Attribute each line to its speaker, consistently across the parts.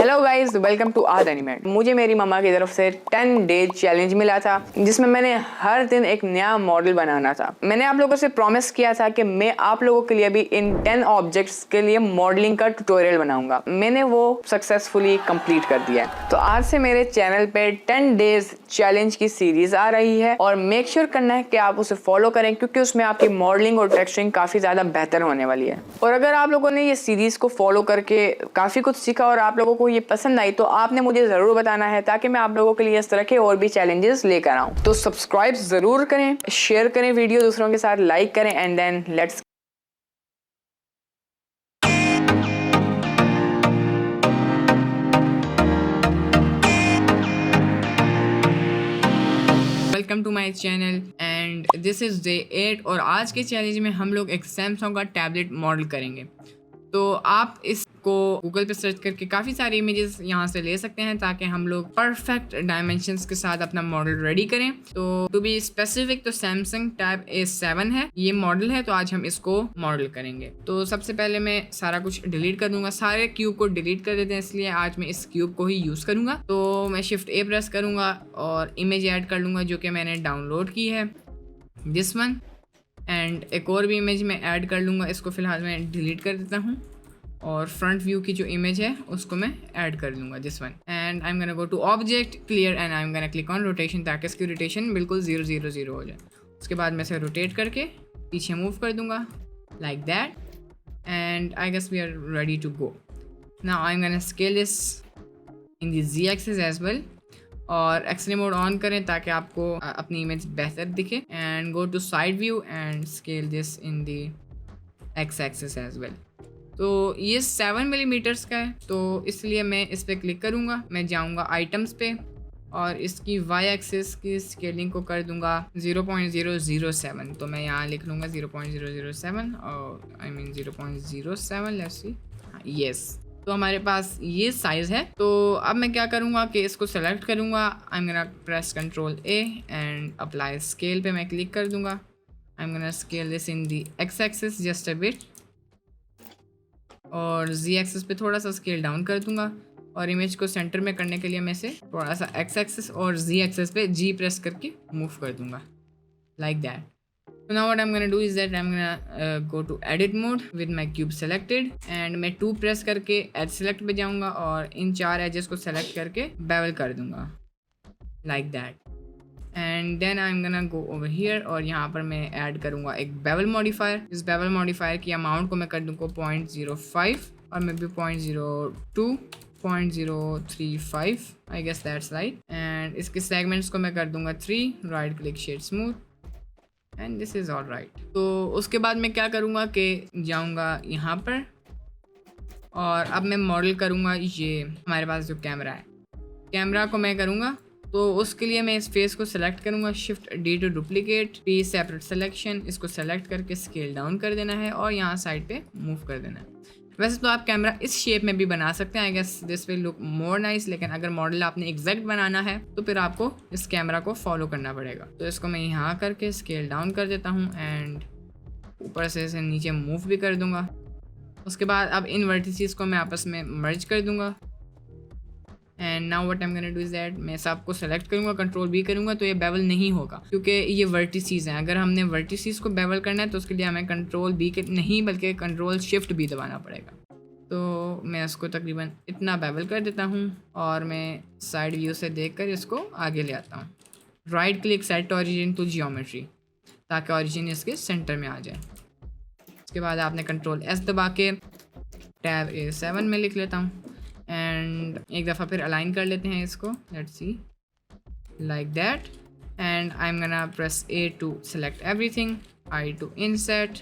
Speaker 1: Hello guys, welcome to आद animate. मुझे मेरी मम्मा की तरफ से 10 डे चैलेंज मिला था जिसमें मैंने हर दिन एक नया मॉडल बनाना था। मैंने आप लोगों से प्रॉमिस किया था कि मैं आप लोगों के लिए भी इन 10 ऑब्जेक्ट्स के लिए मॉडलिंग का ट्यूटोरियल बनाऊंगा। मैंने वो सक्सेसफुली कंप्लीट कर दिया है। तो आज से मेरे चैनल पे 10 डेज चैलेंज की सीरीज आ रही है और मेक श्योर करना है कि आप उसे फॉलो करें क्योंकि उसमें आपकी मॉडलिंग और टेक्सचरिंग काफी ज्यादा बेहतर होने वाली है। और अगर आप लोगों ने ये सीरीज को फॉलो करके काफी कुछ सीखा और आप लोगों को ये पसंद आई तो आपने मुझे जरूर बताना है ताकि मैं आप लोगों के लिए इस तरह के और भी चैलेंजेस लेकर आऊं। तो सब्सक्राइब जरूर करें, शेयर करें वीडियो दूसरों के साथ, लाइक करें and then let's welcome to my channel and this is day 8 और आज के चैलेंज में हम लोग एक सैमसंग का टैबलेट मॉडल करेंगे। तो आप इसको गूगल पे सर्च करके काफ़ी सारी इमेजेस यहाँ से ले सकते हैं ताकि हम लोग परफेक्ट डायमेंशंस के साथ अपना मॉडल रेडी करें। तो टू बी स्पेसिफिक तो सैमसंग टैब A7 है ये मॉडल है, तो आज हम इसको मॉडल करेंगे। तो सबसे पहले मैं सारा कुछ डिलीट कर दूंगा, सारे क्यूब को डिलीट कर देते हैं, इसलिए आज मैं इस क्यूब को ही यूज़ करूँगा। तो मैं शिफ्ट A प्रेस करूँगा और इमेज ऐड कर लूँगा जो कि मैंने डाउनलोड की है, दिस वन। एंड एक और भी इमेज मैं ऐड कर लूँगा, इसको फ़िलहाल मैं डिलीट कर देता हूँ और फ्रंट व्यू की जो इमेज है उसको मैं ऐड कर लूँगा, this one. And I am gonna go to object clear and I am gonna click on rotation ताकि इसकी रोटेशन बिल्कुल 0 0 0 हो जाए। उसके बाद मैं इसे रोटेट करके पीछे मूव कर दूँगा like that and I guess we are ready to go. Now I am gonna scale this in the Z axis as well और एक्सरे मोड ऑन करें ताकि आपको अपनी इमेज बेहतर दिखे। And go to side view and scale this in the X axis as well. तो ये 7 मिलीमीटर्स का है, तो इसलिए मैं इस पर क्लिक करूँगा, मैं जाऊँगा आइटम्स पे और इसकी Y एक्सिस की स्केलिंग को कर दूँगा 0.007। तो मैं यहाँ लिख लूँगा 0.007 और I mean 0.07, let's see, yes. तो हमारे पास ये साइज़ है। तो अब मैं क्या करूँगा कि इसको सेलेक्ट करूँगा, आई am gonna press control A and apply scale पे मैं क्लिक कर दूँगा। आई am gonna scale this in the X axis just a bit और Z एक्सिस पे थोड़ा सा स्केल डाउन कर दूँगा और इमेज को सेंटर में करने के लिए मैं इसे थोड़ा सा X एक्सिस और Z एक्सिस पे G प्रेस करके मूव कर दूँगा like that. So now what I'm gonna do is that I'm gonna go to edit mode with my cube selected and मैं 2 प्रेस करके edge select पे जाऊँगा और इन 4 edges को select करके bevel कर दूँगा like that and then I'm gonna go over here और यहाँ पर मैं ऐड करूँगा एक bevel modifier। इस bevel modifier की अमाउंट को मैं कर दूँगा 0.05 और मैं भी 0.02 0.035 I guess that's right and इसके segments को मैं कर दूँगा 3, right click shade smooth and this is all right. तो उसके बाद मैं क्या करूँगा कि जाऊँगा यहाँ पर और अब मैं मॉडल करूँगा ये हमारे पास जो कैमरा है, कैमरा को मैं करूँगा। तो उसके लिए मैं इस फेस को सेलेक्ट करूँगा, shift D to duplicate, P separate selection, इसको सेलेक्ट करके स्केल डाउन कर देना है और यहाँ साइड पे मूव कर देना है। वैसे तो आप कैमरा इस शेप में भी बना सकते हैं, I guess this will look more nice, लेकिन अगर मॉडल आपने एग्जैक्ट बनाना है तो फिर आपको इस कैमरा को फॉलो करना पड़ेगा। तो इसको मैं यहाँ करके स्केल डाउन कर देता हूँ एंड ऊपर से इसे नीचे मूव भी कर दूँगा। उसके बाद अब इन वर्टिसेस को मैं आपस में मर्ज कर दूँगा and now what I am gonna do is that मैं सबको सेलेक्ट करूँगा, कंट्रोल B करूँगा तो ये बेवल नहीं होगा क्योंकि ये वर्टिसेस हैं। अगर हमने वर्टिसेस को बेवल करना है तो उसके लिए हमें कंट्रोल B के नहीं बल्कि कंट्रोल शिफ्ट B दबाना पड़ेगा। तो मैं इसको तकरीबन इतना बेवल कर देता हूँ और मैं साइड व्यू से देखकर इसको आगे ले आता हूँ। Right click set origin to geometry ताकि ओरिजिन इसके सेंटर में आ जाए। उसके बाद आपने कंट्रोल S दबा के टैब A7 में लिख लेता हूँ एंड एक दफ़ा फिर अलाइन कर लेते हैं इसको, let's see like that and I am gonna press A to select everything, I to inset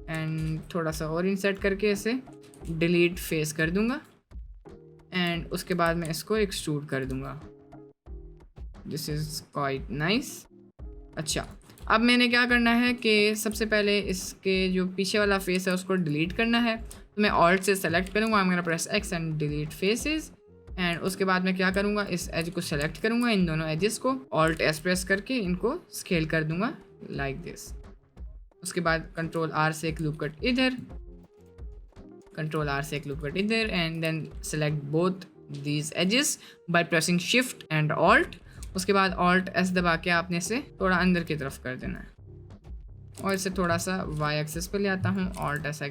Speaker 1: and थोड़ा सा और इनसेट करके इसे डिलीट फेस कर दूंगा एंड उसके बाद मैं इसको एक्सट्रूड कर दूंगा। This is quite nice. अच्छा, अब मैंने क्या करना है कि सबसे पहले इसके जो पीछे वाला फेस है उसको डिलीट करना है। तो मैं ऑल्ट से सेलेक्ट करूँगा, आई am gonna press X and delete faces and उसके बाद मैं क्या करूँगा इस एज को सेलेक्ट करूँगा, इन दोनों एजेस को ऑल्ट S प्रेस करके इनको स्केल कर दूँगा लाइक दिस। उसके बाद कंट्रोल R से एक लूप कट इधर, कंट्रोल R से एक लूप कट इधर and then select both these edges by pressing shift and alt। उसके बाद alt s दबा के आपने इसे थोड़ा अंदर की तरफ कर देना है और इसे थोड़ा सा y एक्सिस पे ले आता हूँ। alt s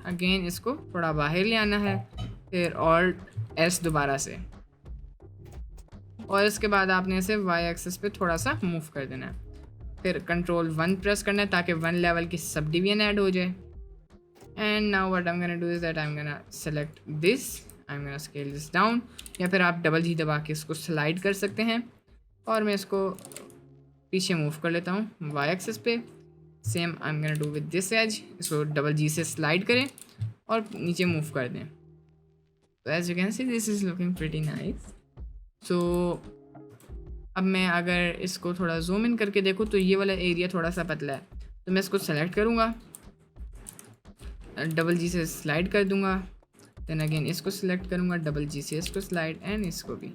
Speaker 1: अगेन इसको थोड़ा बाहर ले आना है, फिर alt s दोबारा से, और इसके बाद आपने इसे y एक्सिस पे थोड़ा सा मूव कर देना है। फिर कंट्रोल 1 प्रेस करना है ताकि 1 लेवल की सब डिवीजन ऐड हो जाए। And now what I am gonna do is that I am gonna select this, I am gonna scale this down, या फिर आप डबल जी दबा के इसको स्लाइड कर सकते हैं। और मैं इसको पीछे मूव कर लेता हूँ वाई एक्सिस पे। Same I am gonna do with this edge, इसको डबल जी से स्लाइड करें और नीचे मूव कर दें। तो as you can see this is looking pretty nice. So अब मैं अगर इसको थोड़ा जूम इन करके देखूँ तो ये वाला एरिया थोड़ा सा पतला है, तो मैं इसको सेलेक्ट करूँगा, डबल जी से स्लाइड कर दूँगा, देन अगेन इसको सिलेक्ट करूँगा, डबल जी से इसको स्लाइड, एंड इसको भी,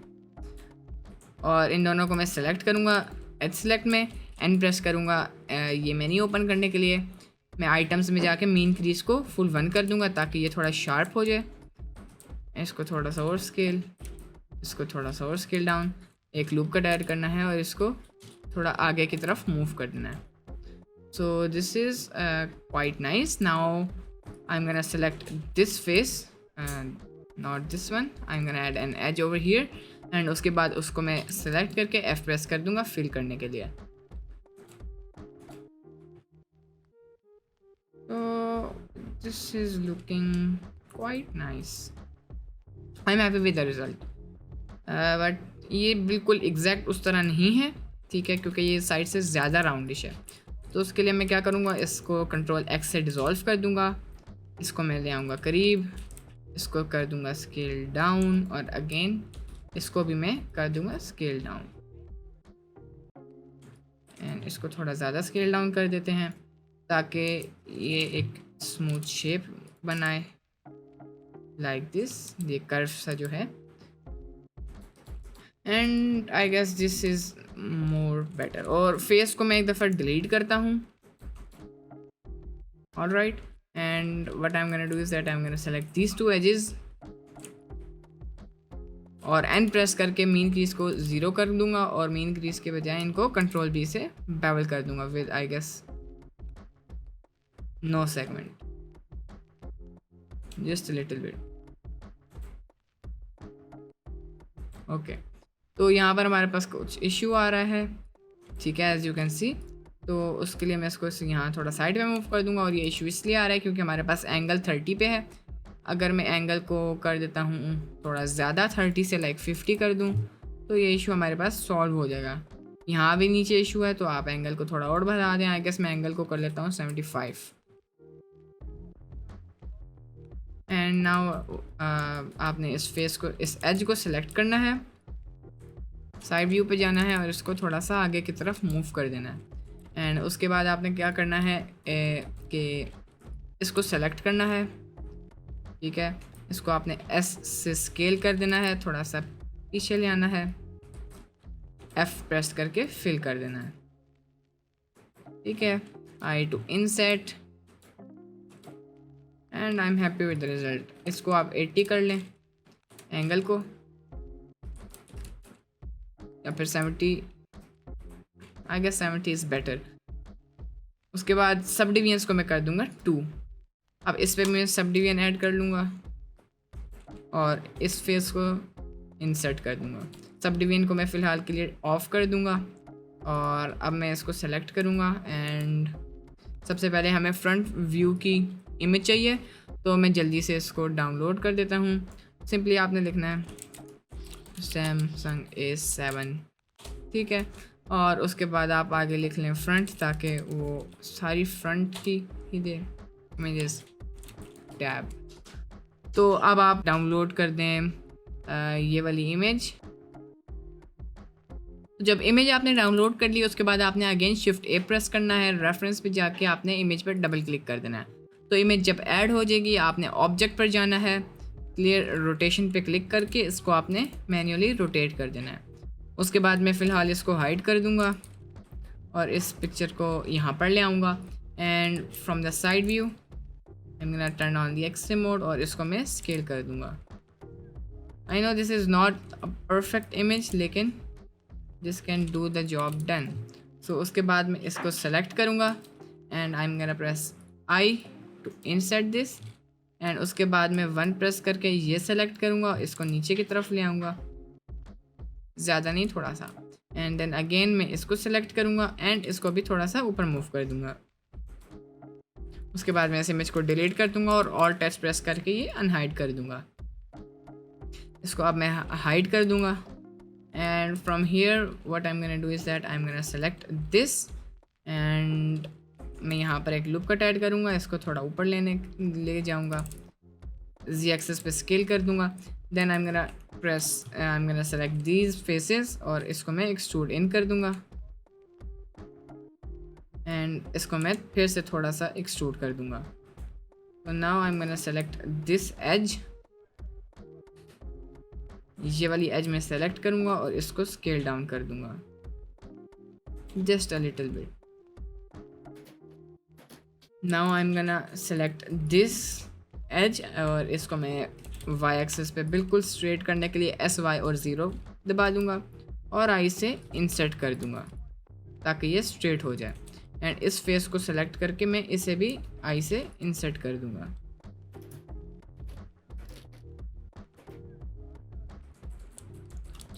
Speaker 1: और इन दोनों को मैं सेलेक्ट करूँगा एज सेलेक्ट में, एंड प्रेस करूँगा ये मेन्यू ओपन करने के लिए। मैं आइटम्स में जाके मीन क्रीज को फुल 1 कर दूँगा ताकि ये थोड़ा शार्प हो जाए। इसको थोड़ा सा और स्केल, इसको थोड़ा सा और स्केल डाउन, एक लूप कट ऐड करना है और इसको थोड़ा आगे की तरफ मूव कर देना है। So this is quite nice. Now I am gonna select this face, not this one, I am gonna add an edge over here, and उसके बाद उसको मैं सेलेक्ट करके F प्रेस कर दूंगा फिल करने के लिए। तो this is looking quite nice, I am happy with the result. But ये बिल्कुल एग्जैक्ट उस तरह नहीं है, ठीक है, क्योंकि ये साइड से ज़्यादा राउंडिश है। तो उसके लिए मैं क्या करूँगा, इसको कंट्रोल X से डिज़ोल्व कर दूँगा, इसको मैं ले आऊँगा करीब, इसको कर दूँगा स्केल डाउन, और अगेन इसको भी मैं कर दूँगा स्केल डाउन, एंड इसको थोड़ा ज़्यादा स्केल डाउन कर देते हैं ताकि ये एक स्मूथ शेप बनाए, लाइक दिस, ये कर्व सा जो है। And I guess this is more better. और फेस को मैं एक दफ़ा डिलीट करता हूँ, alright, and what I am gonna do is that I am gonna select these 2 edges और एन प्रेस करके मीन क्रीज को 0 कर दूंगा, और मीन क्रीज के बजाय इनको कंट्रोल B से बेवल कर दूंगा with I guess no segment, just little bit. Okay, तो यहाँ पर हमारे पास कुछ इश्यू आ रहा है, ठीक है, एज यू कैन सी। तो उसके लिए मैं इसको यहाँ थोड़ा साइड में मूव कर दूंगा, और ये इशू इसलिए आ रहा है क्योंकि हमारे पास एंगल 30 पे है। अगर मैं एंगल को कर देता हूँ थोड़ा ज़्यादा, 30 से लाइक 50 कर दूँ, तो ये इशू हमारे पास सॉल्व हो जाएगा। यहाँ भी नीचे इशू है, तो आप एंगल को थोड़ा और बढ़ा दें। आई गेस मैं एंगल को कर लेता हूँ 75। एंड नाउ आपने इस फेस को, इस एज को सिलेक्ट करना है, साइड व्यू पे जाना है और इसको थोड़ा सा आगे की तरफ मूव कर देना है। एंड उसके बाद आपने क्या करना है कि इसको सेलेक्ट करना है, ठीक है, इसको आपने S से स्केल कर देना है, थोड़ा सा पीछे ले आना है, F प्रेस करके फिल कर देना है, ठीक है। I to insert and I am happy with the result. इसको आप 80 कर लें एंगल को, या फिर 70, आई गेस 70 इज़ बेटर। उसके बाद सब डिवीजन्स को मैं कर दूंगा 2। अब इस पे मैं सब डिवीजन ऐड कर लूँगा और इस फेस को इंसर्ट कर दूँगा। सब डिवीजन को मैं फ़िलहाल के लिए ऑफ़ कर दूँगा, और अब मैं इसको सेलेक्ट करूँगा। एंड सबसे पहले हमें फ्रंट व्यू की इमेज चाहिए, तो मैं जल्दी से इसको डाउनलोड कर देता हूँ। सिंपली आपने लिखना है Samsung A7, ठीक है, और उसके बाद आप आगे लिख लें फ्रंट, ताकि वो सारी फ्रंट की ही दे इमेजेस टैब। तो अब आप डाउनलोड कर दें ये वाली इमेज। जब इमेज आपने डाउनलोड कर ली, उसके बाद आपने अगेन शिफ्ट A प्रेस करना है, रेफरेंस पे जाके आपने इमेज पर डबल क्लिक कर देना है। तो इमेज जब ऐड हो जाएगी, आपने ऑब्जेक्ट पर जाना है, क्लियर रोटेशन पे क्लिक करके इसको आपने मैन्युअली रोटेट कर देना है। उसके बाद मैं फ़िलहाल इसको हाइड कर दूंगा और इस पिक्चर को यहाँ पर ले आऊँगा। And from the side view I am gonna turn on the extreme mode, और इसको मैं स्केल कर दूँगा I know this is not a perfect image, लेकिन this can do the job done. So उसके बाद मैं इसको सेलेक्ट करूँगा and I am gonna press I to insert this, and उसके बाद मैं 1 प्रेस करके ये सेलेक्ट करूँगा, इसको नीचे की तरफ ले आऊँगा, ज़्यादा नहीं थोड़ा सा, एंड देन अगेन मैं इसको सेलेक्ट करूँगा एंड इसको भी थोड़ा सा ऊपर मूव कर दूँगा। उसके बाद मैं इस इमेज को डिलीट कर दूँगा और ऑल्ट टेस्ट प्रेस करके ये अनहाइड कर दूँगा। इसको अब मैं हाइड कर दूँगा and from here what I am gonna do is that I am gonna select this and मैं यहाँ पर एक लूप कट ऐड करूँगा, इसको थोड़ा ऊपर ले जाऊँगा, जी एक्सेस पे स्केल कर दूँगा, then I am gonna select these faces और इसको मैं एक्सट्रूड इन कर दूँगा एंड इसको मैं फिर से थोड़ा सा एक्सट्रूड कर दूँगा। तो now I am gonna select this edge, ये वाली एज मैं सेलेक्ट करूँगा और इसको स्केल डाउन कर दूँगा just a little bit. Now I am gonna select this edge और इसको मैं वाई एक्सेस पे बिल्कुल स्ट्रेट करने के लिए SY और 0 दबा दूँगा और आई से इंसर्ट कर दूँगा ताकि ये स्ट्रेट हो जाए, एंड इस फेस को सेलेक्ट करके मैं इसे भी आई से इंसर्ट कर दूँगा।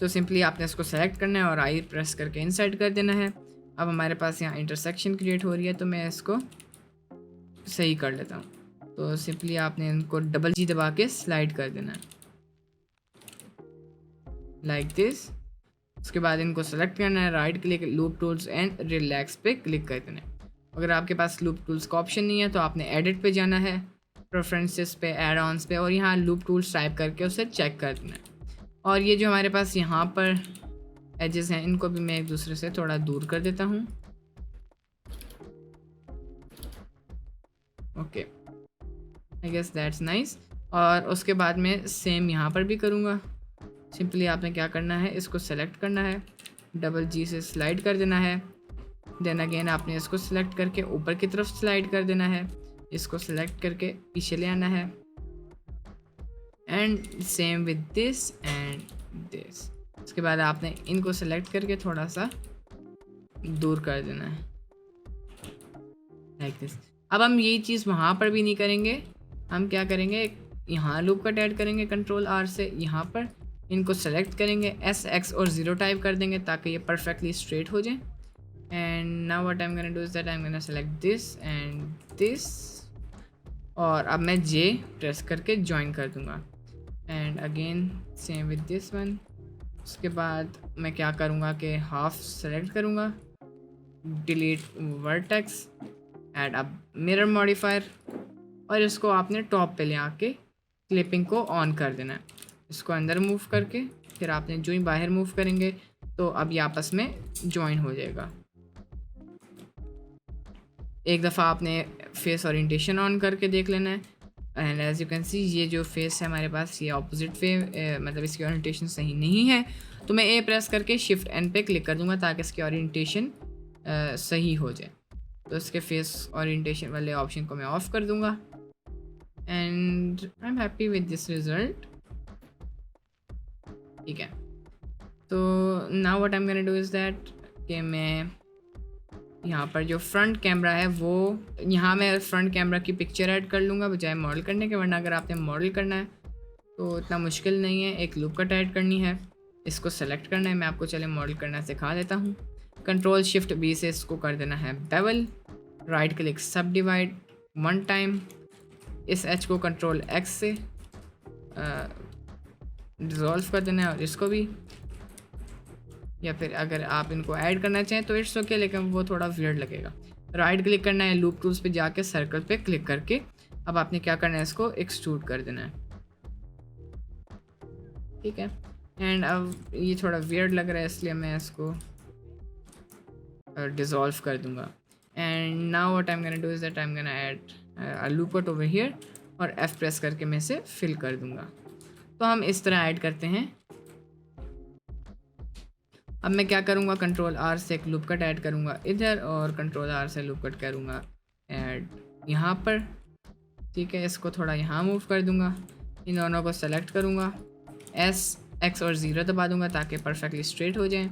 Speaker 1: तो सिंपली आपने इसको सेलेक्ट करना है और आई प्रेस करके इंसर्ट कर देना है। अब हमारे पास यहाँ इंटरसेक्शन क्रिएट हो रही है, तो मैं इसको सही कर लेता हूँ। तो सिंपली आपने इनको डबल G दबा के स्लाइड कर देना है लाइक दिस। उसके बाद इनको सेलेक्ट करना है, right click, loop tools and relax पे क्लिक कर देना है। अगर आपके पास लूप टूल्स का ऑप्शन नहीं है तो आपने एडिट पे जाना है, प्रेफरेंसेस पे, एड ऑन्स पे, और यहाँ लूप टूल्स टाइप करके उसे चेक कर देना है। और ये जो हमारे पास यहाँ पर एजेस हैं इनको भी मैं एक दूसरे से थोड़ा दूर कर देता हूँ। Okay, I guess that's nice. और उसके बाद मैं सेम यहाँ पर भी करूँगा। सिंपली आपने क्या करना है, इसको सेलेक्ट करना है, डबल G से स्लाइड कर देना है, देन अगेन आपने इसको सेलेक्ट करके ऊपर की तरफ स्लाइड कर देना है, इसको सेलेक्ट करके पीछे ले आना है, and same with this and this. उसके बाद आपने इनको सेलेक्ट करके थोड़ा सा दूर कर देना है लाइक दिस। अब हम यही चीज़ वहाँ पर भी नहीं करेंगे, हम क्या करेंगे, यहाँ लूप कट ऐड करेंगे कंट्रोल R से, यहाँ पर इनको सेलेक्ट करेंगे, S, X और 0 टाइप कर देंगे ताकि ये परफेक्टली स्ट्रेट हो जाए। And now what I am gonna do is that I am gonna select this and this, और अब मैं J प्रेस करके ज्वाइन कर दूँगा, and again same with this one. उसके बाद मैं क्या करूँगा कि हाफ सेलेक्ट करूँगा, डिलीट वर्टेक्स, ऐड अब मिरर मॉडिफायर, और इसको आपने टॉप पे ले आके क्लिपिंग को ऑन कर देना है। इसको अंदर मूव करके फिर आपने जो ही बाहर मूव करेंगे तो अब ये आपस में ज्वाइन हो जाएगा। एक दफ़ा आपने फेस ओरिएंटेशन ऑन करके देख लेना है, and as you can see ये जो फेस है हमारे पास ये ऑपोजिट मतलब इसकी ओरिएंटेशन सही नहीं है, तो मैं A प्रेस करके शिफ्ट N पे क्लिक कर दूंगा ताकि इसकी ओरिएंटेशन सही हो जाए। तो इसके फेस ओरिएंटेशन वाले ऑप्शन को मैं ऑफ कर दूंगा, and I am happy with this result. ठीक है, तो now what I am gonna do is that कि मैं यहाँ पर जो फ्रंट कैमरा है वो यहाँ मैं फ्रंट कैमरा की पिक्चर ऐड कर लूँगा बजाय मॉडल करने के, वरना अगर आपने मॉडल करना है तो इतना मुश्किल नहीं है। एक लूप कट ऐड करनी है, इसको सेलेक्ट करना है, मैं आपको चले मॉडल करना सिखा देता हूँ। कंट्रोल शिफ्ट B से इसको कर देना है बेवल, राइट क्लिक सब डिवाइड 1 टाइम, इस H को कंट्रोल X से डिज़ोल्व कर देना है, और इसको भी, या फिर अगर आप इनको ऐड करना चाहें तो इट्स ओके, लेकिन वो थोड़ा वियर्ड लगेगा। राइट क्लिक करना है, लूप टूल्स पे जाके सर्कल पे क्लिक करके अब आपने क्या करना है, इसको एक्सट्रूड कर देना है। ठीक है, एंड अब ये थोड़ा वियर्ड लग रहा है इसलिए मैं इसको डिज़ोल्व कर दूंगा। And now what I am gonna do is that I am gonna add a loop cut over here, और F प्रेस करके मैं इसे फिल कर दूंगा। तो हम इस तरह ऐड करते हैं। अब मैं क्या करूँगा, कंट्रोल R से एक लूप कट ऐड करूँगा इधर, और कंट्रोल R से लूप कट करूँगा ऐड यहाँ पर। ठीक है, इसको थोड़ा यहाँ मूव कर दूँगा, इन दोनों को सेलेक्ट करूँगा S X और 0 दबा दूंगा ताकि परफेक्टली स्ट्रेट हो जाएं।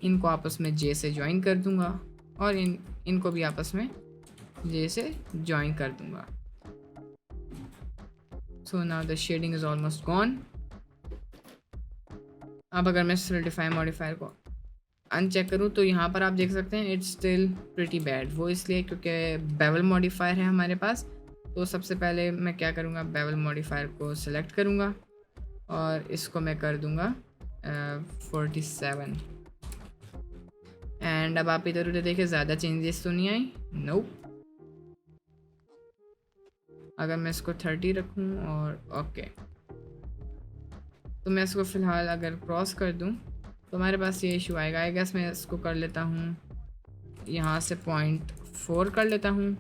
Speaker 1: इनको आपस में J से ज्वाइन कर दूंगा और इनको भी आपस में J से ज्वाइन कर दूंगा। So now the shading is almost gone. अब अगर मैं सोलिडिफाई मॉडिफायर को अनचेक करूँ तो यहाँ पर आप देख सकते हैं इट्स स्टिल प्रिटी बैड। वो इसलिए क्योंकि बेवल मॉडिफायर है हमारे पास। तो सबसे पहले मैं क्या करूँगा, बेवल मॉडिफायर को सिलेक्ट करूँगा और इसको मैं कर दूँगा 47। एंड अब आप इधर उधर देखिए, ज़्यादा चेंजेस तो नहीं आई। नो अगर मैं इसको 30 रखूँ और ओके, तो मैं इसको फ़िलहाल अगर क्रॉस कर दूँ तो हमारे पास ये इशू आएगा। आई गेस मैं इसको कर लेता हूँ, यहाँ से 0.4 कर लेता हूँ,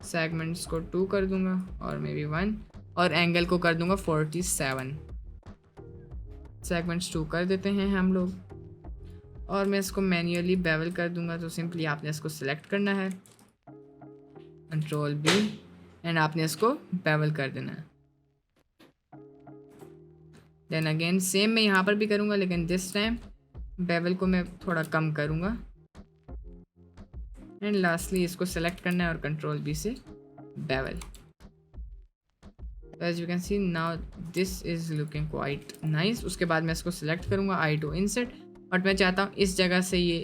Speaker 1: सेगमेंट्स को 2 कर दूँगा और मे बी 1, और एंगल को कर दूँगा 47। सेगमेंट्स 2 कर देते हैं हम लोग और मैं इसको मैन्युअली बेवल कर दूँगा। तो सिंपली आपने इसको सिलेक्ट करना है, Ctrl B, एंड आपने इसको बेवल कर देना है। देन अगेन सेम मैं यहाँ पर भी करूँगा, लेकिन दिस टाइम बेवल को मैं थोड़ा कम करूँगा। एंड लास्टली इसको सेलेक्ट करना है और Ctrl B से bevel. As you can see now this is looking quite nice. उसके बाद मैं इसको सेलेक्ट करूँगा I to insert, बट मैं चाहता हूँ इस जगह से ये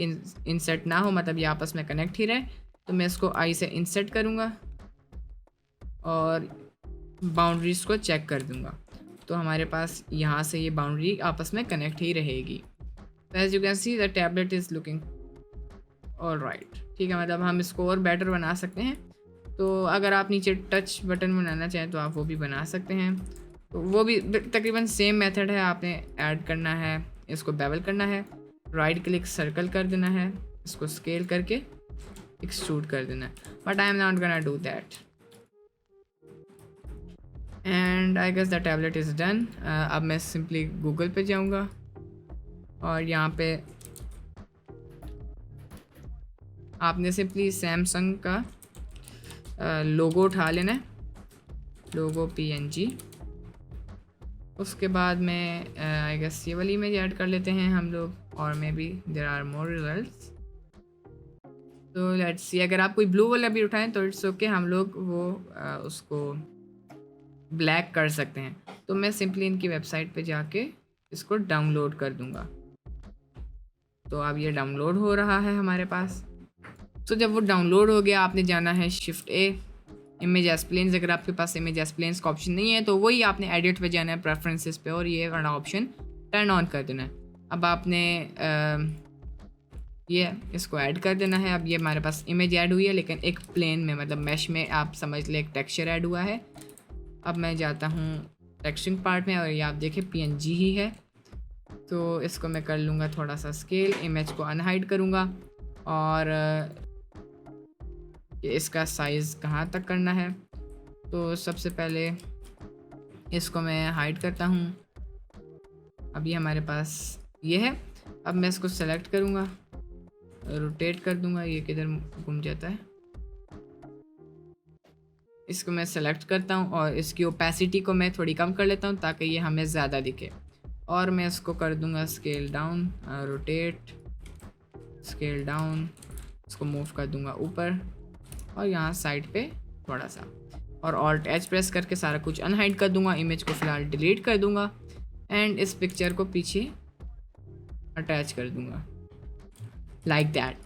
Speaker 1: इंसर्ट ना हो, मतलब ये आपस में कनेक्ट ही रहे। तो मैं इसको I से इंसर्ट करूँगा और बाउंड्रीज़ को चेक कर दूँगा। तो हमारे पास यहाँ से ये बाउंड्री आपस में कनेक्ट ही रहेगी। As you can see the tablet is looking alright. ठीक है, मतलब हम इसको और बेटर बना सकते हैं। तो अगर आप नीचे टच बटन बनाना चाहें तो आप वो भी बना सकते हैं। तो वो भी तकरीबन सेम मेथड है। आपने ऐड करना है, इसको बेवल करना है, राइट क्लिक सर्कल कर देना है, इसको स्केल करके एक्सट्रूड कर देना है। But I am not gonna do that and I guess the tablet is done. अब मैं सिंपली गूगल पे जाऊँगा और यहाँ पे आपने सिंपली सैमसंग का लोगो उठा लेना है, लोगो PNG। उसके बाद में आई गेस ये वाली इमेज ऐड कर लेते हैं हम लोग, और maybe there are more results. तो लेट्स सी, अगर आप कोई ब्लू वाला भी उठाएं तो इट्स ओके, हम लोग वो उसको ब्लैक कर सकते हैं। तो मैं सिंपली इनकी वेबसाइट पे जाके इसको डाउनलोड कर दूंगा। तो अब ये डाउनलोड हो रहा है हमारे पास। तो जब वो डाउनलोड हो गया, आपने जाना है Shift A, इमेज एस्प्लेन्स। अगर आपके पास इमेज एस्प्लेन्स का ऑप्शन नहीं है तो वही आपने एडिट पे जाना है, प्रेफरेंसेस पे, और ये वाला ऑप्शन टर्न ऑन कर देना है। अब आपने ये इसको ऐड कर देना है। अब ये हमारे पास इमेज ऐड हुई है, लेकिन एक प्लेन में, मतलब मैश में आप समझ लें, एक टेक्सचर ऐड हुआ है। अब मैं जाता हूँ टेक्सचरिंग पार्ट में और ये आप देखें PNG ही है। तो इसको मैं कर लूँगा थोड़ा सा स्केल, इमेज को अनहाइड करूँगा और इसका साइज़ कहाँ तक करना है। तो सबसे पहले इसको मैं हाइड करता हूँ। अब ये हमारे पास ये है। अब मैं इसको सेलेक्ट करूँगा, रोटेट कर दूँगा, ये किधर घूम जाता है। इसको मैं सेलेक्ट करता हूँ और इसकी ओपेसिटी को मैं थोड़ी कम कर लेता हूँ ताकि ये हमें ज़्यादा दिखे। और मैं इसको कर दूँगा scale down, rotate, scale down, इसको मूव कर दूँगा ऊपर और यहाँ साइड पे थोड़ा सा, और Alt H प्रेस करके सारा कुछ अनहाइड कर दूँगा। इमेज को फ़िलहाल डिलीट कर दूँगा एंड इस पिक्चर को पीछे अटैच कर दूँगा लाइक दैट।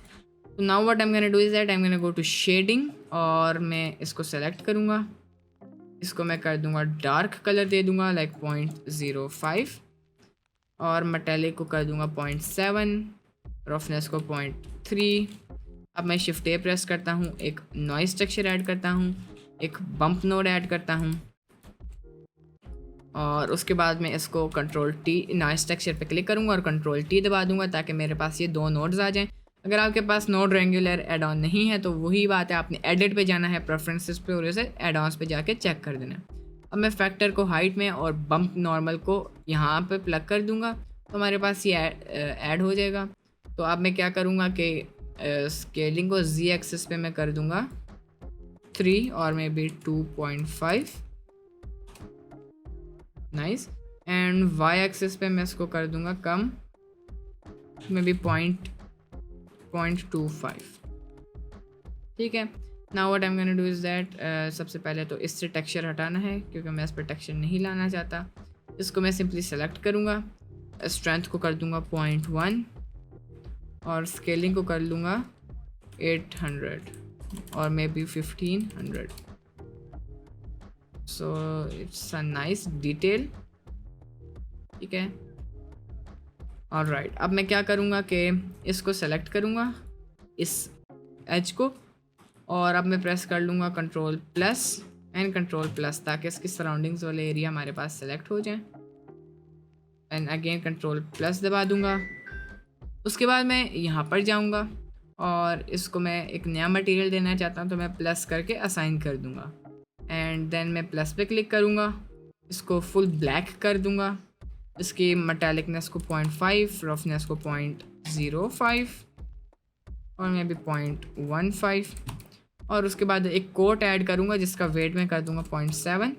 Speaker 1: तो now what I am gonna do is that I am gonna go to shading और मैं इसको सेलेक्ट करूँगा। इसको मैं कर दूँगा डार्क कलर दे दूँगा लाइक 0.05 और मेटेलिक को कर दूँगा 0.7, रफनेस को 0.3। अब मैं Shift A प्रेस करता हूँ, एक नॉइस टेक्सचर ऐड करता हूँ, एक बम्प नोड ऐड करता हूँ और उसके बाद मैं इसको Ctrl T, नॉइस टेक्सचर पे क्लिक करूँगा और Ctrl T दबा दूँगा ताकि मेरे पास ये दो नोड्स आ जाएं। अगर आपके पास नोड रेंगुलर एड ऑन नहीं है तो वही बात है, आपने एडिट पे जाना है, प्रेफरेंसेस पे, और इसे एड ऑन्स पे जाके चेक कर देना है। अब मैं फैक्टर को हाइट में और बम्प नॉर्मल को यहाँ पे प्लग कर दूँगा तो हमारे पास ये ऐड हो जाएगा। तो अब मैं क्या करूँगा कि स्केलिंग को Z एक्सिस पे मैं कर दूँगा 3 और maybe 2.5। Nice. And Y axis पे मैं इसको कर दूंगा कम, मे बी 0.25। ठीक है। Now what I am gonna do is that, सबसे पहले तो इससे टेक्सचर हटाना है क्योंकि मैं इस पर टेक्सचर नहीं लाना चाहता। इसको मैं सिंपली सेलेक्ट करूँगा, स्ट्रेंथ को कर दूँगा 0.1 और स्केलिंग को कर लूँगा 800 और may be 1500। So it's a nice detail. ठीक है, ऑलराइट। अब मैं क्या करूँगा कि इसको सेलेक्ट करूँगा इस एज को, और अब मैं प्रेस कर लूँगा control plus and control plus ताकि इसकी सराउंडिंग्स वाले एरिया हमारे पास सेलेक्ट हो जाएं। एंड अगेन कंट्रोल प्लस दबा दूँगा। उसके बाद मैं यहाँ पर जाऊँगा और इसको मैं एक नया मटेरियल देना चाहता हूँ तो मैं प्लस करके असाइन कर दूँगा। एंड देन मैं प्लस पे क्लिक करूँगा, इसको फुल ब्लैक कर दूँगा, इसकी मेटालिकनेस को 0.5, रफनेस को 0.05 और मैं भी 0.15। और उसके बाद एक कोट ऐड करूँगा जिसका वेट मैं कर दूँगा 0.7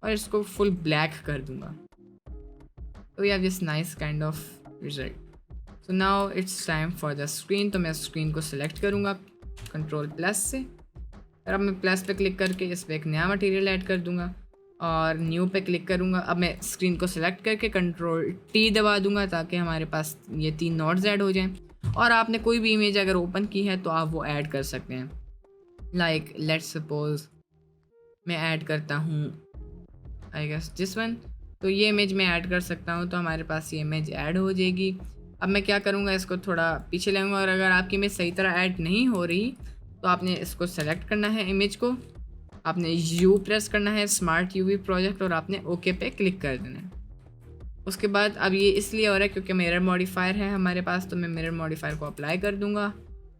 Speaker 1: और इसको फुल ब्लैक कर दूँगा। तो we have this nice kind of result. So now it's time for the screen. तो मैं स्क्रीन को सिलेक्ट करूँगा कंट्रोल प्लस से, और अब मैं प्लस पे क्लिक करके इस पर एक नया मटेरियल ऐड कर दूँगा और न्यू पे क्लिक करूँगा। अब मैं स्क्रीन को सिलेक्ट करके कंट्रोल टी दबा दूँगा ताकि हमारे पास ये 3 नोड्स ऐड हो जाएं। और आपने कोई भी इमेज अगर ओपन की है तो आप वो ऐड कर सकते हैं। लाइक लेट्स सपोज मैं ऐड करता हूँ आई गेस दिस वन, तो ये इमेज मैं ऐड कर सकता हूँ, तो हमारे पास ये इमेज ऐड हो जाएगी। अब मैं क्या करूँगा, इसको थोड़ा पीछे लाऊंगा, और अगर आपकी इमेज सही तरह ऐड नहीं हो रही तो आपने इसको सेलेक्ट करना है, इमेज को आपने यू प्रेस करना है, स्मार्ट यूवी प्रोजेक्ट, और आपने ओके पे क्लिक कर देना है। उसके बाद अब ये इसलिए हो रहा है क्योंकि मिरर मॉडिफायर है हमारे पास, तो मैं मिरर मॉडिफायर को अप्लाई कर दूंगा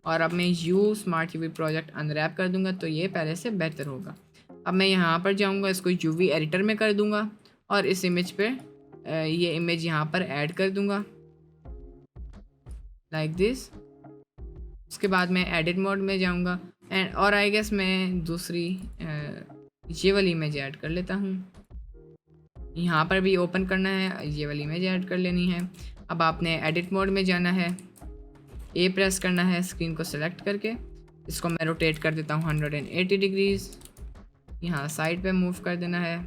Speaker 1: और अब मैं you smart UV project unwrap कर दूंगा, तो ये पहले से बेहतर होगा। अब मैं यहाँ पर जाऊँगा, इसको यूवी एडिटर में कर दूँगा और इस इमेज पे ये इमेज यहाँ पर ऐड कर दूँगा लाइक दिस। उसके बाद मैं एडिट मोड में जाऊँगा एंड और आई गेस मैं दूसरी ये वाली इमेज ऐड कर लेता हूँ। यहाँ पर भी ओपन करना है, ये वाली इमेज ऐड कर लेनी है। अब आपने एडिट मोड में जाना है, ए प्रेस करना है, स्क्रीन को सेलेक्ट करके इसको मैं रोटेट कर देता हूँ 180 डिग्रीज, यहाँ साइड पे मूव कर देना है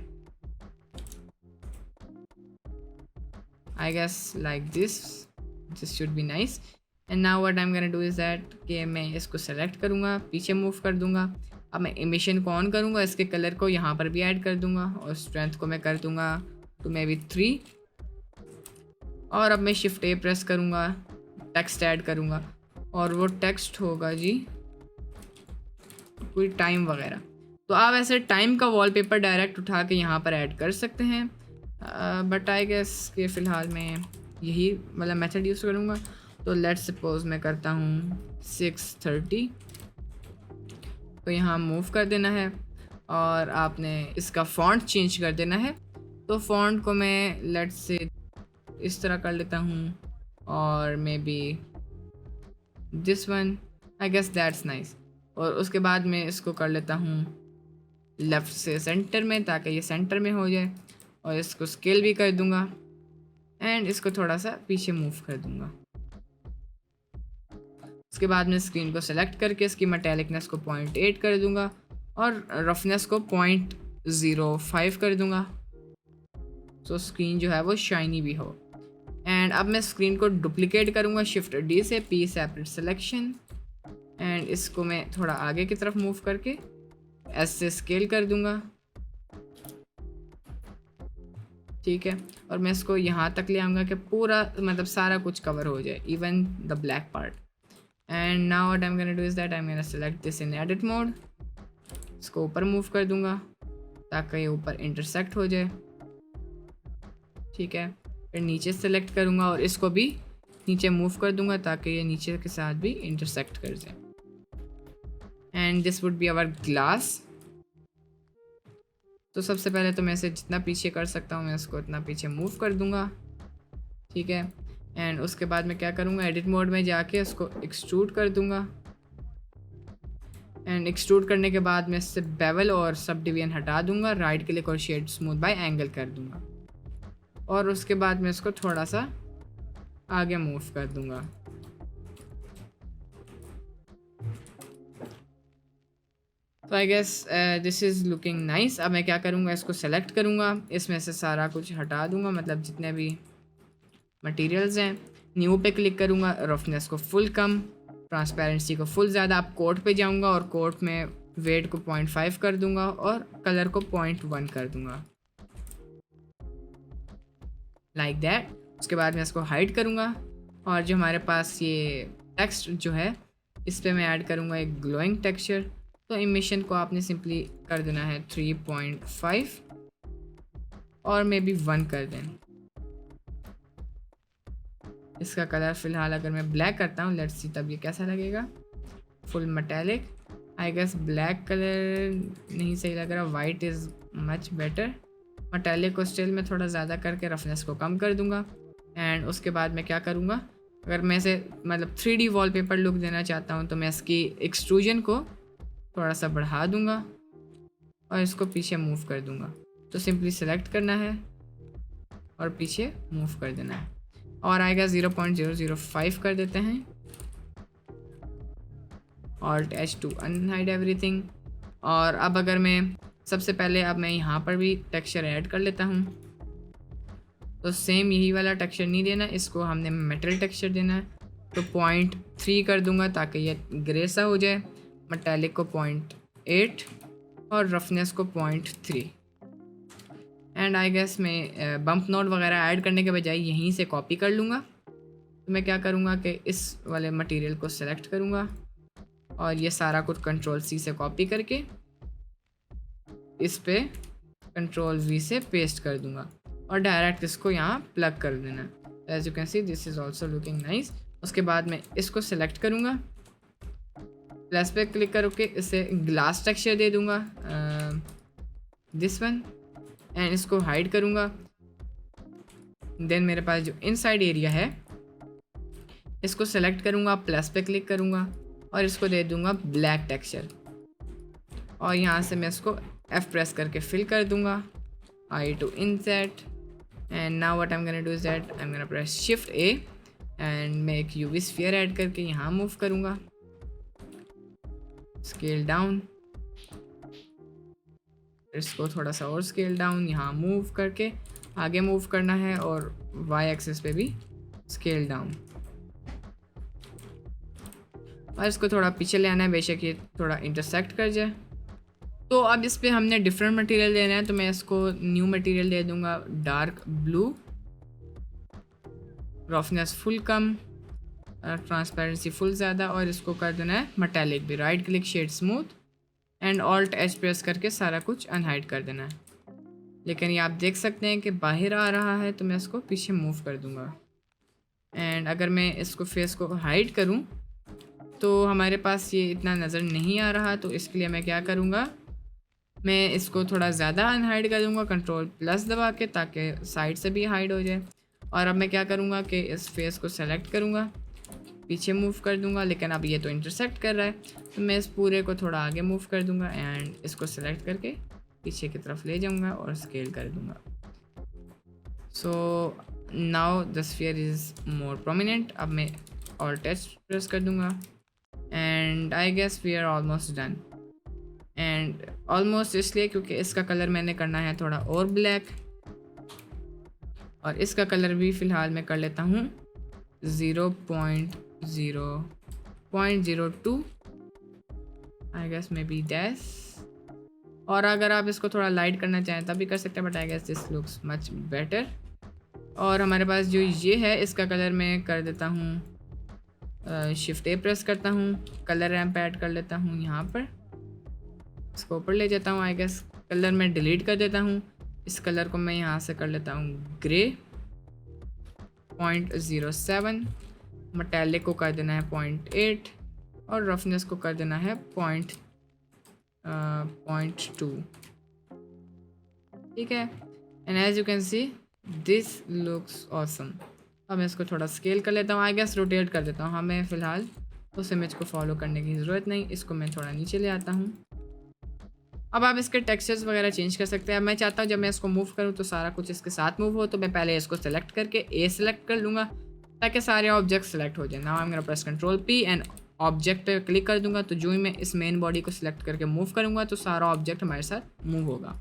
Speaker 1: I guess like this should be nice. And now what I am gonna do is that कि मैं इसको सेलेक्ट करूँगा, पीछे मूव कर दूँगा। अब मैं एमिशन को ऑन करूँगा, इसके कलर को यहाँ पर भी ऐड कर दूँगा और स्ट्रेंथ को मैं कर दूँगा टू मे बी 3। और अब मैं शिफ्ट ए प्रेस करूँगा, टेक्स्ट ऐड करूँगा और वो टेक्स्ट होगा जी कोई टाइम वगैरह। तो आप ऐसे टाइम का वॉलपेपर डायरेक्ट उठा के यहाँ पर ऐड कर सकते हैं, बट आई गेस कि फ़िलहाल मैं यही मतलब मेथड यूज़ करूँगा। तो लेट्स सपोज मैं करता हूँ 630, तो यहाँ मूव कर देना है और आपने इसका फ़ॉन्ट चेंज कर देना है। तो फ़ॉन्ट को मैं लेट्स से इस तरह कर लेता हूँ और maybe this one, I guess that's nice. और उसके बाद मैं इसको कर लेता हूँ लेफ़्ट से सेंटर में ताकि ये सेंटर में हो जाए, और इसको स्केल भी कर दूँगा एंड इसको थोड़ा सा पीछे मूव कर दूँगा। उसके बाद मैं स्क्रीन को सेलेक्ट करके इसकी मेटालिकनेस को 0.8 कर दूँगा और रफनेस को 0.05 कर दूँगा, तो स्क्रीन जो है वो शाइनी भी हो। एंड अब मैं स्क्रीन को डुप्लिकेट करूँगा शिफ्ट डी से, पी सेपरेट सिलेक्शन, एंड इसको मैं थोड़ा आगे की तरफ मूव करके एस से स्केल कर दूँगा। ठीक है, और मैं इसको यहाँ तक ले आऊँगा कि पूरा मतलब सारा कुछ कवर हो जाए, even the black part. And now what I am gonna do is that I am gonna select this in edit mode, इसको ऊपर मूव कर दूँगा ताकि ये ऊपर इंटरसेक्ट हो जाए। ठीक है, फिर नीचे सेलेक्ट करूँगा और इसको भी नीचे मूव कर दूँगा ताकि ये नीचे के साथ भी इंटरसेक्ट कर जाए। And this would be our glass. तो सबसे पहले तो मैं इसे जितना पीछे कर सकता हूँ मैं इसको इतना पीछे मूव कर दूँगा। ठीक है, एंड उसके बाद मैं क्या करूँगा, एडिट मोड में जाके उसको एक्सट्रूड कर दूँगा। एंड एक्सट्रूड करने के बाद मैं इससे बेवल और सब डिवीजन हटा दूँगा, राइट क्लिक और शेड स्मूथ बाय एंगल कर दूँगा। और उसके बाद मैं इसको थोड़ा सा आगे मूव कर दूंगा। तो I guess this is looking nice. अब मैं क्या करूँगा, इसको सेलेक्ट करूँगा, इसमें से सारा कुछ हटा दूँगा, मतलब जितने भी मटेरियल्स हैं। न्यू पे क्लिक करूँगा, रफनेस को फुल कम, ट्रांसपेरेंसी को फुल ज़्यादा। अब कोड पे जाऊँगा और कोड में वेट को 0.5 कर दूँगा और कलर को 0.1 कर दूँगा, लाइक दैट। उसके बाद मैं इसको हाइड करूँगा और जो हमारे पास ये टेक्स्ट जो है इस पर मैं ऐड करूँगा एक ग्लोइंग टेक्सचर। तो इमिशन को आपने सिंपली कर देना है 3.5 और मे बी 1 कर दें। इसका कलर फ़िलहाल अगर मैं ब्लैक करता हूँ, लेट्स सी तब ये कैसा लगेगा, full metallic. I guess black colour नहीं सही लग रहा, white is much better. Metallic को स्टिल में थोड़ा ज़्यादा करके रफनेस को कम कर दूँगा। एंड उसके बाद मैं क्या करूँगा, अगर मैं इसे मतलब 3D वॉलपेपर लुक देना चाहता हूँ तो मैं इसकी एक्सट्रूजन को थोड़ा सा बढ़ा दूँगा और इसको पीछे मूव कर दूँगा। तो सिंपली सेलेक्ट करना है और पीछे मूव कर देना है और आएगा 0.005 कर देते हैं। Alt H to unhide everything। और अब अगर मैं सबसे पहले अब मैं यहाँ पर भी टेक्सचर ऐड कर लेता हूँ। तो सेम यही वाला टेक्सचर नहीं देना, इसको हमने मेटल टेक्सचर देना है। तो 0.3 कर दूँगा ताकि ये ग्रे सा हो जाए। मेटालिक को 0.8 और रफनेस को 0.3। एंड आई गेस मैं बम्प नोट वगैरह ऐड करने के बजाय यहीं से कॉपी कर लूँगा। तो मैं क्या करूँगा कि इस वाले मटेरियल को सेलेक्ट करूँगा और ये सारा कुछ Ctrl+C से कॉपी करके इस पे Ctrl+V से पेस्ट कर दूँगा और डायरेक्ट इसको यहाँ प्लग कर देना। As you can see this is also looking nice. उसके बाद मैं इसको सेलेक्ट करूँगा, प्लस पे क्लिक करके इसे ग्लास टेक्सचर दे दूँगा, दिस वन, एंड इसको हाइड करूँगा। देन मेरे पास जो इनसाइड एरिया है इसको सेलेक्ट करूँगा, प्लस पे क्लिक करूँगा और इसको दे दूँगा ब्लैक टेक्सचर और यहाँ से मैं इसको F प्रेस करके फिल कर दूँगा, I to insert। And now what I am gonna do is that I am gonna press Shift A and मैं एक UV स्फीयर ऐड करके यहाँ मूव करूँगा, स्केल डाउन, इसको थोड़ा सा और स्केल डाउन, यहाँ मूव करके आगे मूव करना है और Y एक्सिस पे भी स्केल डाउन और इसको थोड़ा पीछे ले आना है, बेशक ये थोड़ा इंटरसेक्ट कर जाए। तो अब इस पे हमने डिफरेंट मटेरियल देना है, तो मैं इसको न्यू मटेरियल दे दूंगा डार्क ब्लू, रफनेस फुल कम, ट्रांसपेरेंसी फुल ज़्यादा और इसको कर देना है मेटालिक भी। Right click shade smooth and Alt H press करके सारा कुछ अनहाइड कर देना है। लेकिन ये आप देख सकते हैं कि बाहर आ रहा है, तो मैं इसको पीछे मूव कर दूंगा। एंड अगर मैं इसको फेस को हाइड करूं तो हमारे पास ये इतना नज़र नहीं आ रहा, तो इसके लिए मैं क्या करूंगा, मैं इसको थोड़ा ज़्यादा अनहाइड कर दूंगा Ctrl+ दबा के, ताकि साइड से भी हाइड हो जाए। और अब मैं क्या करूंगा कि इस फेस को सेलेक्ट करूंगा, पीछे मूव कर दूंगा, लेकिन अब ये तो इंटरसेक्ट कर रहा है, तो मैं इस पूरे को थोड़ा आगे मूव कर दूंगा एंड इसको सेलेक्ट करके पीछे की तरफ ले जाऊंगा और स्केल कर दूंगा। So now the sphere is more prominent. अब मैं Alt H प्रेस कर दूंगा and I guess we are almost done. And almost इसलिए क्योंकि इसका कलर मैंने करना है थोड़ा और ब्लैक, और इसका कलर भी फ़िलहाल मैं कर लेता हूँ 0.02 आई गेस मे बी दैस। और अगर आप इसको थोड़ा लाइट करना चाहें तब भी कर सकते हैं, but I guess this looks much better. और हमारे पास जो ये है इसका कलर मैं कर देता हूँ, Shift A प्रेस करता हूँ, कलर रैंप ऐड कर लेता हूँ यहाँ पर, इसको ऊपर ले जाता हूँ। आई गेस कलर मैं डिलीट कर देता हूँ, इस कलर को मैं यहाँ से कर लेता हूँ ग्रे, 0.07, मेटालिक को कर देना है 0.8 और रफनेस को कर देना है 0.2। ठीक है, and as you can see this looks awesome. अब मैं इसको थोड़ा स्केल कर लेता हूँ, आई गेस रोटेट कर देता हूँ। हमें फ़िलहाल उस इमेज को फॉलो करने की ज़रूरत नहीं, इसको मैं थोड़ा नीचे ले आता हूँ अब आप इसके टेक्सचर्स वगैरह चेंज कर सकते हैं। मैं चाहता हूँ जब मैं इसको मूव करूँ तो सारा कुछ इसके साथ मूव हो, तो मैं पहले इसको सेलेक्ट करके ए सेलेक्ट कर लूँगा ताकि सारे ऑब्जेक्ट सेलेक्ट हो जाए। Now I am gonna press control P and object पे क्लिक कर दूंगा, तो जो ही मैं इस मेन बॉडी को सिलेक्ट करके मूव करूँगा तो सारा ऑब्जेक्ट हमारे साथ मूव होगा।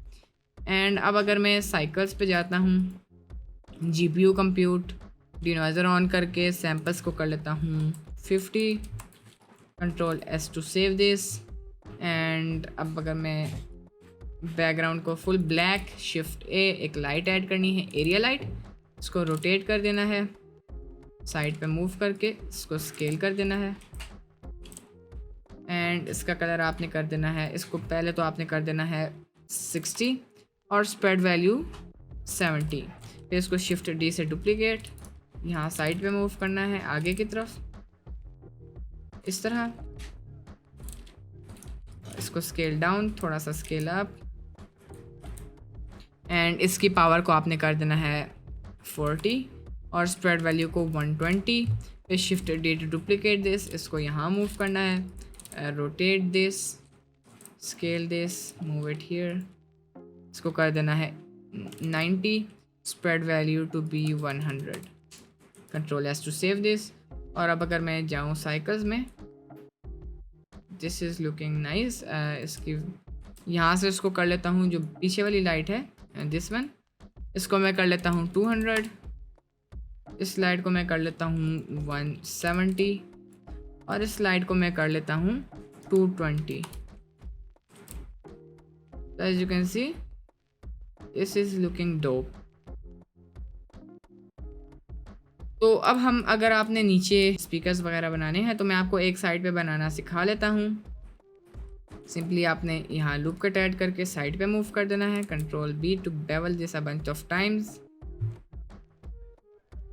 Speaker 1: एंड अब अगर मैं साइकिल्स पे जाता हूँ, GPU कंप्यूट डिनोइजर ऑन करके सैम्पल्स को कर लेता हूँ 50, control S to save this. एंड अब अगर मैं बैकग्राउंड को फुल ब्लैक, शिफ्ट A, एक लाइट ऐड करनी है, एरिया लाइट, इसको रोटेट कर देना है, साइड पे मूव करके इसको स्केल कर देना है। एंड इसका कलर आपने कर देना है, इसको पहले तो आपने कर देना है 60 और स्प्रेड वैल्यू 70। फिर इसको शिफ्ट D से डुप्लीकेट यहाँ साइड पे मूव करना है आगे की तरफ इस तरह। इसको स्केल डाउन, थोड़ा सा स्केल अप, एंड इसकी पावर को आपने कर देना है 40 और स्प्रेड वैल्यू को 120। फिर shift D to duplicate this, इसको यहाँ मूव करना है, rotate this, scale this, move it here, इसको कर देना है 90, spread value to be 100, control S to save this. और अब अगर मैं जाऊँ साइकिल्स में, दिस इज़ लुकिंग नाइस। इसकी यहाँ से इसको कर लेता हूँ जो पीछे वाली लाइट है, दिस वन, इसको मैं कर लेता हूँ 200, इस लाइट को मैं कर लेता हूँ 170 और इस लाइट को मैं कर लेता हूँ 220। As you can see this is looking dope. तो अब हम, अगर आपने नीचे स्पीकर्स वगैरह बनाने हैं तो मैं आपको एक साइड पे बनाना सिखा लेता हूँ। सिंपली आपने यहाँ लूप कट ऐड करके साइड पे मूव कर देना है, control B to bevel this a bunch of times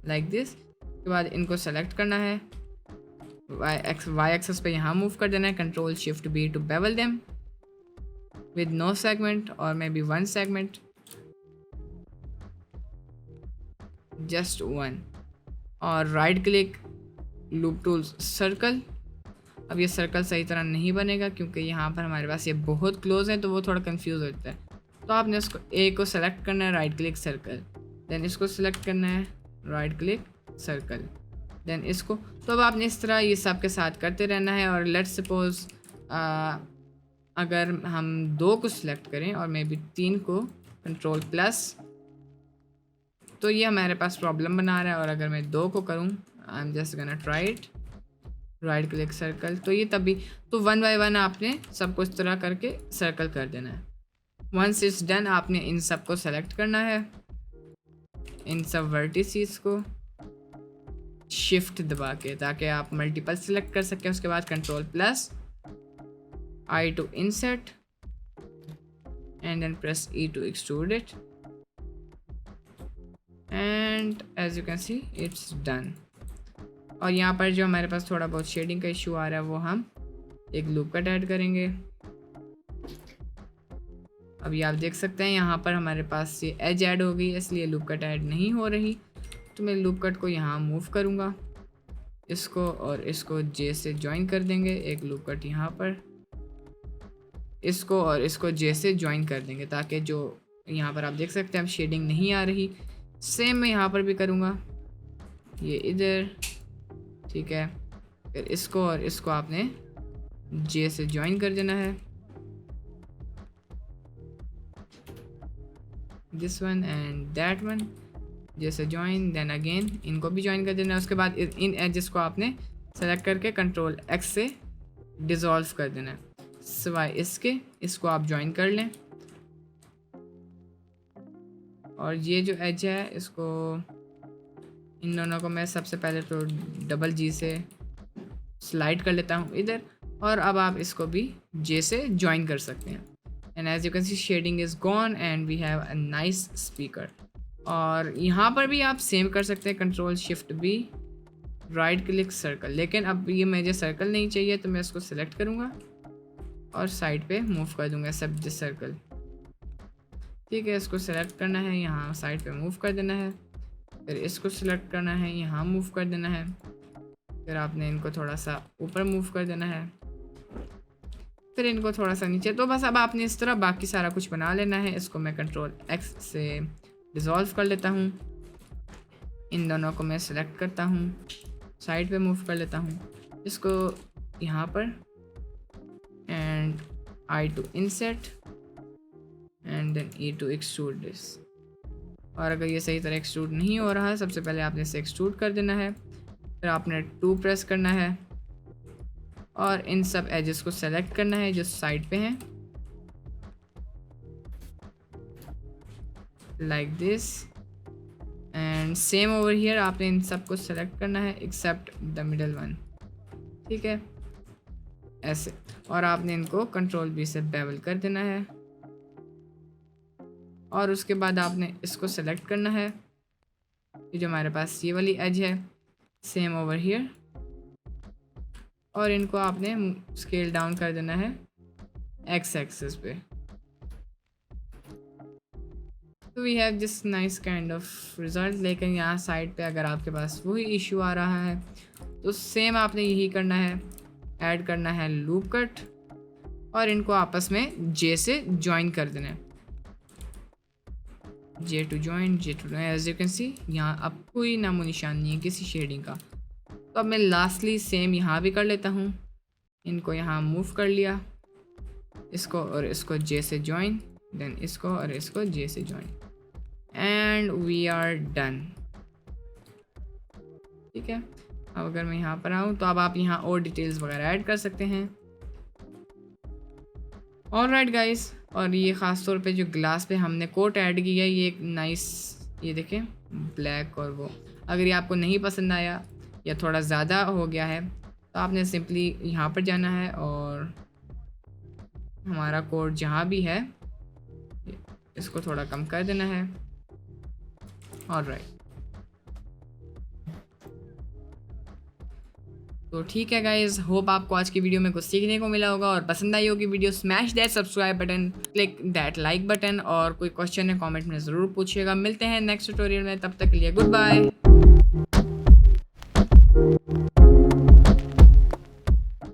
Speaker 1: like this. उसके बाद इनको सेलेक्ट करना है, वाई एक्सेस पे यहाँ मूव कर देना है, control shift B to bevel them with no segment और मे बी 1 सेगमेंट, जस्ट 1, और right click loop tools circle. अब ये सर्कल सही तरह नहीं बनेगा क्योंकि यहाँ पर हमारे पास ये बहुत क्लोज है तो वो थोड़ा कंफ्यूज होता है। तो आपने उसको ए को सेलेक्ट करना है, राइट क्लिक सर्कल, देन इसको सेलेक्ट करना है, राइट क्लिक सर्कल, देन इसको। तो अब आपने इस तरह ये सब के साथ करते रहना है। और लेट्स सपोज अगर हम 2 को सिलेक्ट करें और मे बी 3 को, कंट्रोल प्लस, तो ये हमारे पास प्रॉब्लम बना रहा है। और अगर मैं 2 को करूँ, I am just gonna try it, right click circle, तो ये तभी, तो 1 बाय 1 आपने सबको इस तरह करके सर्कल कर देना है। वंस इट्स डन आपने इन सब को सेलेक्ट करना है, इन सब वर्टिसेस को शिफ्ट दबा के, ताकि आप मल्टीपल सेलेक्ट कर सकें। उसके बाद control plus I to insert and then press E to extrude it and as you can see it's done. और यहाँ पर जो हमारे पास थोड़ा बहुत शेडिंग का इशू आ रहा है वो हम एक लूप कट ऐड करेंगे। अभी आप देख सकते हैं यहाँ पर हमारे पास ये एज ऐड हो गई, इसलिए लूप कट ऐड नहीं हो रही। तो मैं लूप कट को यहाँ मूव करूँगा, इसको और इसको J से ज्वाइन कर देंगे, एक लूप कट यहाँ पर, इसको और इसको J से ज्वाइन कर देंगे ताकि जो यहाँ पर आप देख सकते हैं अब शेडिंग नहीं आ रही। सेम मैं यहाँ पर भी करूँगा, ये इधर, ठीक है। फिर इसको और इसको आपने J से ज्वाइन कर देना है, this one and that one, J से ज्वाइन, देन अगेन इनको भी ज्वाइन कर देना है। उसके बाद इन एजेस को आपने सेलेक्ट करके कंट्रोल X से डिज़ोल्व कर देना है, सिवाय इसके, इसको आप ज्वाइन कर लें। और ये जो एज है इसको, इन दोनों को मैं सबसे पहले तो डबल G से स्लाइड कर लेता हूँ इधर, और अब आप इसको भी J से ज्वाइन कर सकते हैं। And as you can see shading is gone and we have a nice speaker. और यहाँ पर भी आप सेम कर सकते हैं, control shift B, right click circle. लेकिन अब ये मुझे सर्कल नहीं चाहिए तो मैं इसको सेलेक्ट करूँगा और साइड पे मूव कर दूँगा सब जिस सर्कल, ठीक है। इसको सेलेक्ट करना है, यहाँ साइड पे मूव कर देना है, फिर इसको सेलेक्ट करना है, यहाँ मूव कर देना है, फिर आपने इनको थोड़ा सा ऊपर मूव कर देना है, फिर इनको थोड़ा सा नीचे। तो बस अब आपने इस तरह बाकी सारा कुछ बना लेना है। इसको मैं कंट्रोल X से डिज़ोल्व कर लेता हूँ। इन दोनों को मैं सेलेक्ट करता हूँ, साइड पे मूव कर लेता हूँ, इसको यहाँ पर, and I to insert and then E to extrude this। और अगर ये सही तरह एक्सट्रूड नहीं हो रहा है, सबसे पहले आपने इसे एक्सट्रूड कर देना है। फिर आपने 2 प्रेस करना है और इन सब एजेस को सेलेक्ट करना है जो साइड पे हैं, like this. And same over here आपने इन सब को सेलेक्ट करना है एक्सेप्ट द मिडल वन, ठीक है, ऐसे। और आपने इनको कंट्रोल B से बेवल कर देना है। और उसके बाद आपने इसको सेलेक्ट करना है, ये जो हमारे पास ये वाली एज है, सेम ओवर हियर। और इनको आपने स्केल डाउन कर देना है X एक्सिस पे। तो we have this nice kind of result. लेकिन यहाँ साइड पे अगर आपके पास वही इशू आ रहा है तो सेम आपने यही करना है, ऐड करना है लूप कट और इनको आपस में J से ज्वाइन कर देना है। J to join, as you can see यहाँ अब कोई नामो निशान नहीं है किसी शेडिंग का। तो अब मैं लास्टली सेम यहाँ भी कर लेता हूँ, इनको यहाँ मूव कर लिया, इसको और इसको J से ज्वाइन, देन इसको और इसको J से join, and we are done, ठीक है। अब अगर मैं यहाँ पर आऊँ तो अब आप यहाँ और डिटेल्स वगैरह ऐड कर सकते हैं। ऑलराइट गाइस, और ये ख़ास तौर पे जो ग्लास पे हमने कोट ऐड किया है, ये एक नाइस, ये देखें ब्लैक, और वो अगर ये आपको नहीं पसंद आया या थोड़ा ज़्यादा हो गया है तो आपने सिंपली यहाँ पर जाना है और हमारा कोड जहाँ भी है इसको थोड़ा कम कर देना है। ऑलराइट, तो ठीक है गाइज, होप आपको आज की वीडियो में कुछ सीखने को मिला होगा और पसंद आई होगी video. Smash that subscribe button, click that like button, और कोई क्वेश्चन है कमेंट में ज़रूर पूछिएगा। मिलते हैं नेक्स्ट ट्यूटोरियल में, तब तक के लिए गुड बाय।